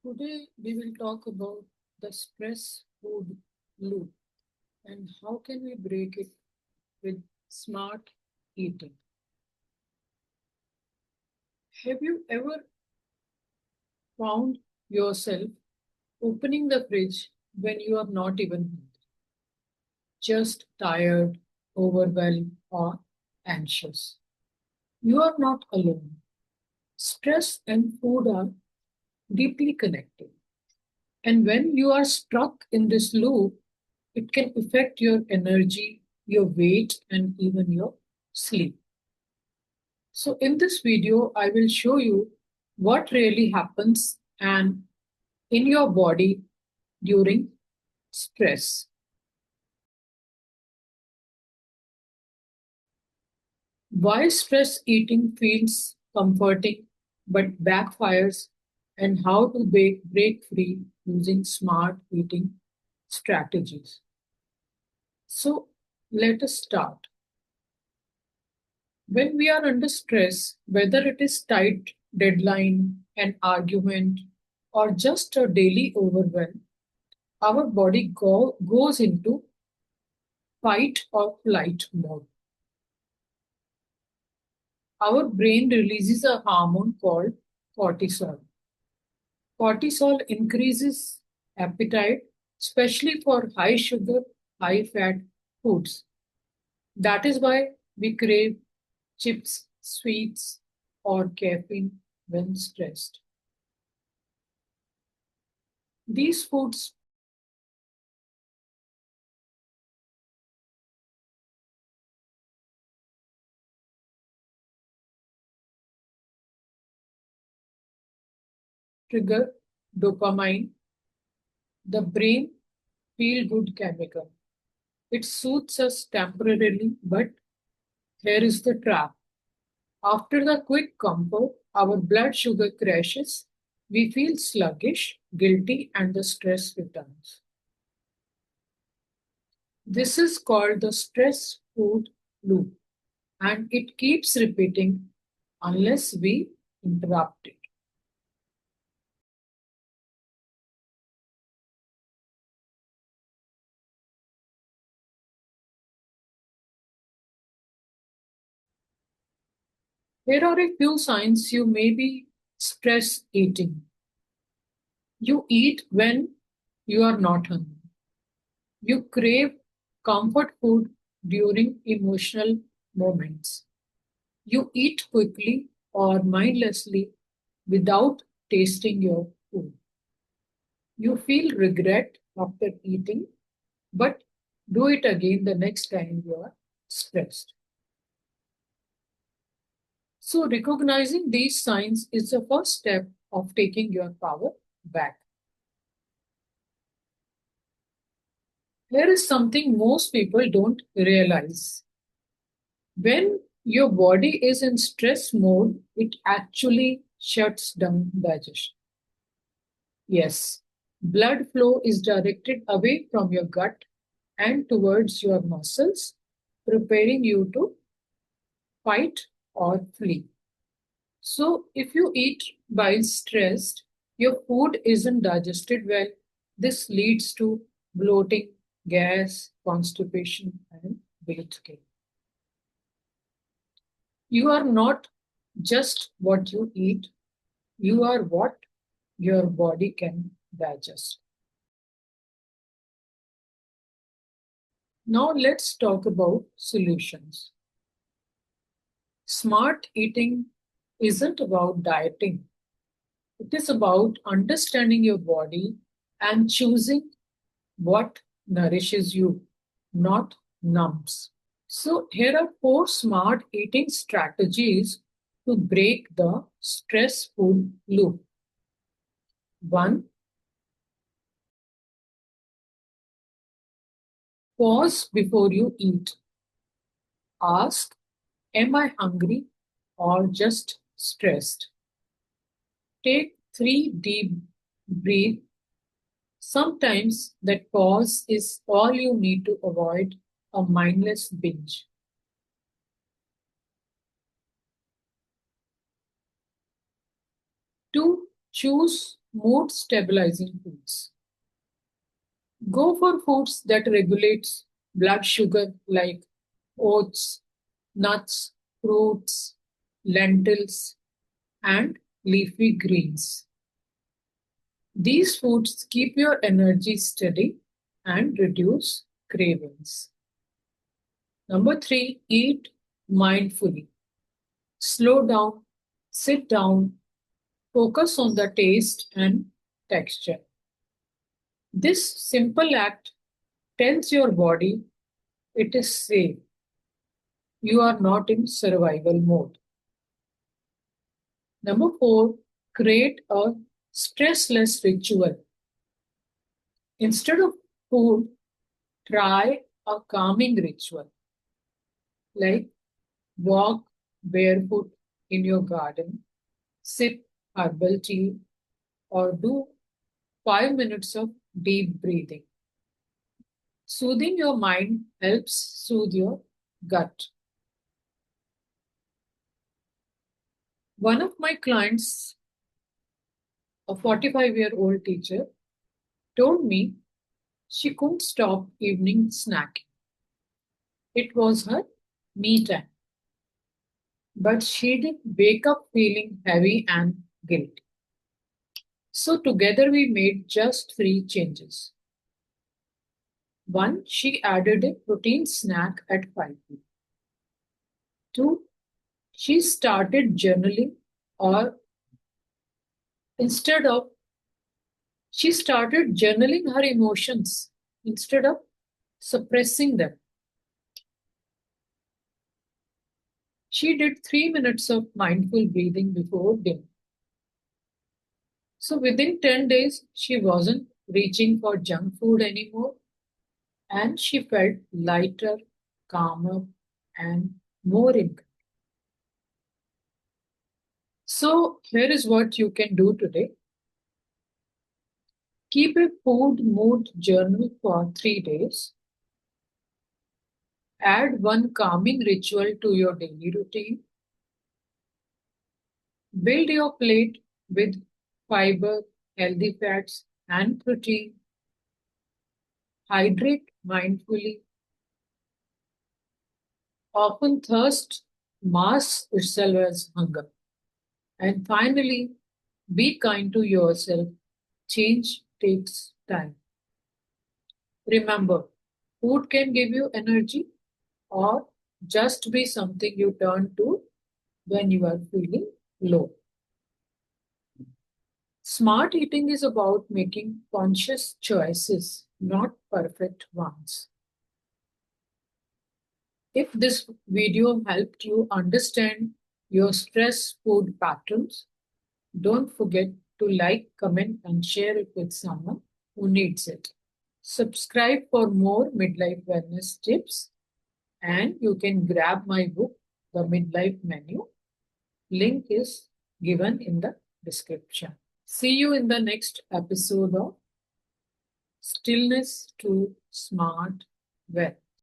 Today we will talk about the stress food loop and how can we break it with smart eating. Have you ever found yourself opening the fridge when you are not even hungry, just tired, overwhelmed, or anxious? You are not alone. Stress and food are deeply connected. And when you are stuck in this loop, it can affect your energy, your weight, and even your sleep. So, in this video, I will show you what really happens and in your body during stress. Why stress eating feels comforting but backfires, and how to break free using smart eating strategies. So, let us start. When we are under stress, whether it is tight deadline, an argument, or just a daily overwhelm, our body goes into fight or flight mode. Our brain releases a hormone called cortisol. Cortisol increases appetite, especially for high sugar, high fat foods. That is why we crave chips, sweets, or caffeine when stressed. These foods trigger dopamine, the brain feel good chemical. It soothes us temporarily, but here is the trap. After the quick comfort, our blood sugar crashes, we feel sluggish, guilty, and the stress returns. This is called the stress food loop, and it keeps repeating unless we interrupt it. Here are a few signs you may be stress eating. You eat when you are not hungry. You crave comfort food during emotional moments. You eat quickly or mindlessly without tasting your food. You feel regret after eating, but do it again the next time you are stressed. So, recognizing these signs is the first step of taking your power back. Here is something most people don't realize. When your body is in stress mode, it actually shuts down digestion. Yes, blood flow is directed away from your gut and towards your muscles, preparing you to fight or flee. So, if you eat while stressed, your food isn't digested well. This leads to bloating, gas, constipation, and weight gain. You are not just what you eat, you are what your body can digest. Now, let's talk about solutions. Smart eating isn't about dieting, it is about understanding your body and choosing what nourishes you, not numbs. So, here are four smart eating strategies to break the stressful loop. One, pause before you eat. Ask, am I hungry or just stressed? Take three deep breaths. Sometimes that pause is all you need to avoid a mindless binge. Two, choose mood stabilizing foods. Go for foods that regulates blood sugar like oats, nuts, fruits, lentils, and leafy greens. These foods keep your energy steady and reduce cravings. Number three, eat mindfully. Slow down, sit down, focus on the taste and texture. This simple act tells your body it is safe. You are not in survival mode. Number four, create a stressless ritual. Instead of food, try a calming ritual like walk barefoot in your garden, sip herbal tea, or do 5 minutes of deep breathing. Soothing your mind helps soothe your gut. One of my clients, a 45-year-old teacher, told me she couldn't stop evening snacking. It was her me time. But she did wake up feeling heavy and guilty. So together we made just three changes. One, she added a protein snack at 5 p.m. Two, she started journaling or instead of she started journaling her emotions instead of suppressing them. She did 3 minutes of mindful breathing before dinner. So within 10 days, she wasn't reaching for junk food anymore and she felt lighter, calmer, and more in control. So here is what you can do today. Keep a food mood journal for 3 days. Add one calming ritual to your daily routine. Build your plate with fiber, healthy fats, and protein. Hydrate mindfully. Often thirst masks itself as hunger. And finally, be kind to yourself. Change takes time. Remember, food can give you energy or just be something you turn to when you are feeling low. Smart eating is about making conscious choices, not perfect ones. If this video helped you understand your stress food patterns, don't forget to like, comment, and share it with someone who needs it. Subscribe for more midlife wellness tips, and you can grab my book, The Midlife Menu. Link is given in the description. See you in the next episode of Stillness to Smart Well.